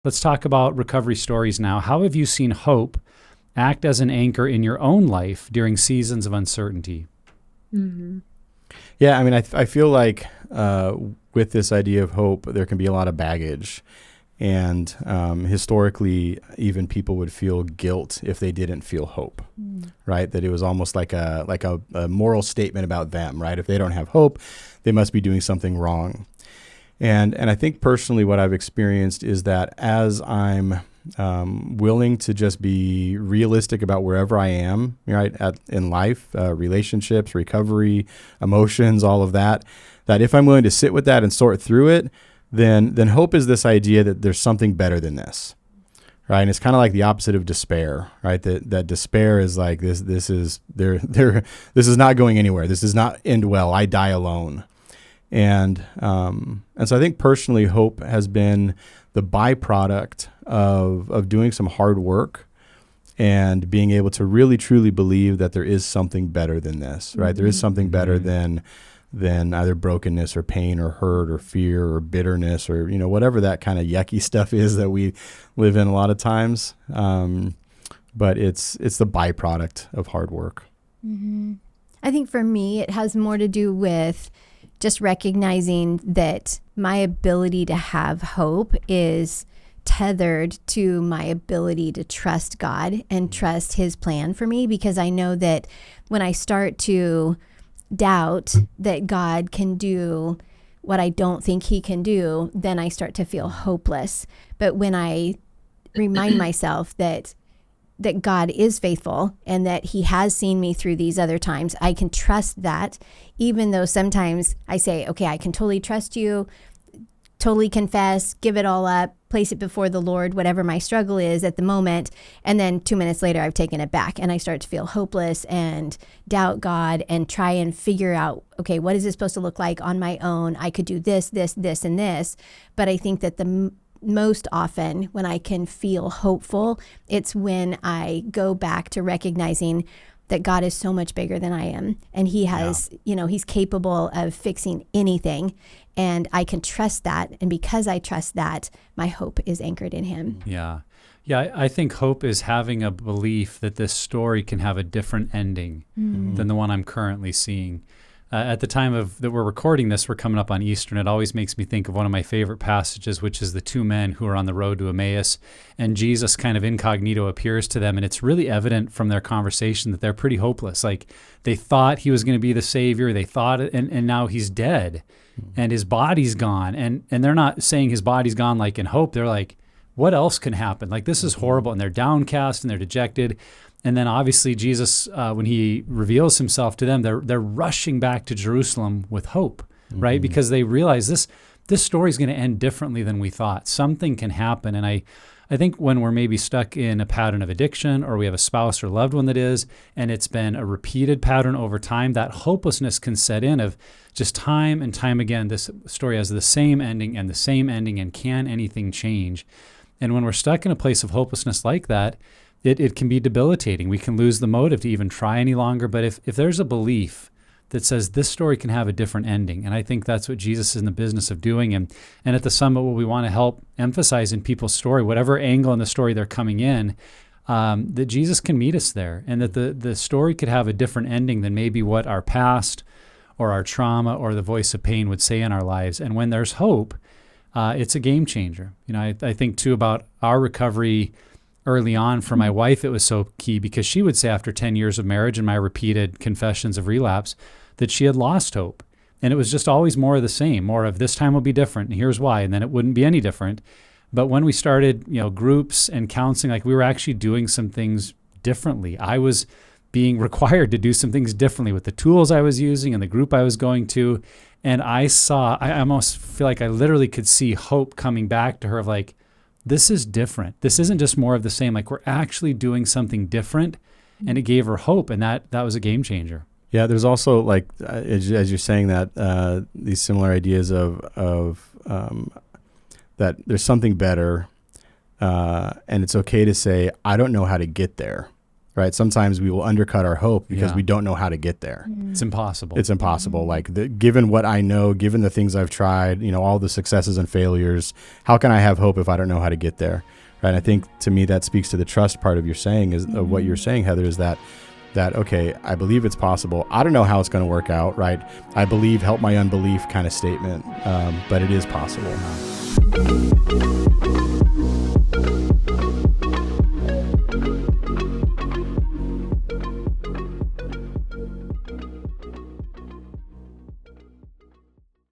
Let's talk about recovery stories now. How have you seen hope act as an anchor in your own life during seasons of uncertainty? Mm-hmm. Yeah, I mean, I feel like with this idea of hope, there can be a lot of baggage. And historically, even people would feel guilt if they didn't feel hope, right? That it was almost like a moral statement about them, right? If they don't have hope, they must be doing something wrong. And I think personally what I've experienced is that as I'm willing to just be realistic about wherever I am, right, in life, relationships, recovery, emotions, all of that, that if I'm willing to sit with that and sort through it, then hope is this idea that there's something better than this, right? And it's kind of like the opposite of despair, right? That despair is like this is not going anywhere. This does not end well. I die alone. And so I think personally, hope has been the byproduct of doing some hard work and being able to really truly believe that there is something better than this, right? Mm-hmm. There is something better than either brokenness or pain or hurt or fear or bitterness or, whatever that kind of yucky stuff is that we live in a lot of times. But it's the byproduct of hard work. Mm-hmm. I think for me, it has more to do with just recognizing that my ability to have hope is tethered to my ability to trust God and trust his plan for me, because I know that when I start to doubt that God can do what I don't think he can do, then I start to feel hopeless. But when I remind myself that God is faithful and that he has seen me through these other times, I can trust that, even though sometimes I say, okay, I can totally trust you, totally confess, give it all up, place it before the Lord, whatever my struggle is at the moment. And then 2 minutes later, I've taken it back and I start to feel hopeless and doubt God and try and figure out, okay, what is this supposed to look like on my own? I could do this, this, this, and this. But I think that most often when I can feel hopeful, it's when I go back to recognizing that God is so much bigger than I am. And he has, he's capable of fixing anything. And I can trust that. And because I trust that, my hope is anchored in him. Yeah. Yeah, I think hope is having a belief that this story can have a different ending than the one I'm currently seeing. At the time that we're recording this, we're coming up on Easter, and it always makes me think of one of my favorite passages, which is the two men who are on the road to Emmaus, and Jesus kind of incognito appears to them, and it's really evident from their conversation that they're pretty hopeless. Like, they thought he was going to be the Savior, they thought, and now he's dead, and his body's gone, and they're not saying his body's gone like in hope. They're like, what else can happen? Like, this is horrible, and they're downcast, and they're dejected. And then obviously Jesus, when he reveals himself to them, they're rushing back to Jerusalem with hope, right? Because they realize this story is going to end differently than we thought. Something can happen. And I think when we're maybe stuck in a pattern of addiction, or we have a spouse or loved one that is, and it's been a repeated pattern over time, that hopelessness can set in of just time and time again, this story has the same ending, and can anything change? And when we're stuck in a place of hopelessness like that, it can be debilitating. We can lose the motive to even try any longer. But if there's a belief that says this story can have a different ending, and I think that's what Jesus is in the business of doing. And at the Summit, what we want to help emphasize in people's story, whatever angle in the story they're coming in, that Jesus can meet us there, and that the story could have a different ending than maybe what our past or our trauma or the voice of pain would say in our lives. And when there's hope, it's a game changer. I think too about our recovery. Early on for my wife, it was so key because she would say after 10 years of marriage and my repeated confessions of relapse that she had lost hope. And it was just always more of the same, more of this time will be different, and here's why, and then it wouldn't be any different. But when we started, groups and counseling, like we were actually doing some things differently. I was being required to do some things differently with the tools I was using and the group I was going to. And I almost feel like I literally could see hope coming back to her of like, this is different. This isn't just more of the same. Like, we're actually doing something different, and it gave her hope, and that was a game changer. Yeah, there's also like as you're saying that these similar ideas of that there's something better, and it's okay to say I don't know how to get there, right? Sometimes we will undercut our hope because Yeah. we don't know how to get there. It's impossible. It's impossible. Like, given what I know, given the things I've tried, all the successes and failures, how can I have hope if I don't know how to get there? Right. And I think, to me, that speaks to the trust part of of what you're saying, Heather, is that, okay, I believe it's possible. I don't know how it's going to work out, right? I believe, help my unbelief kind of statement, but it is possible.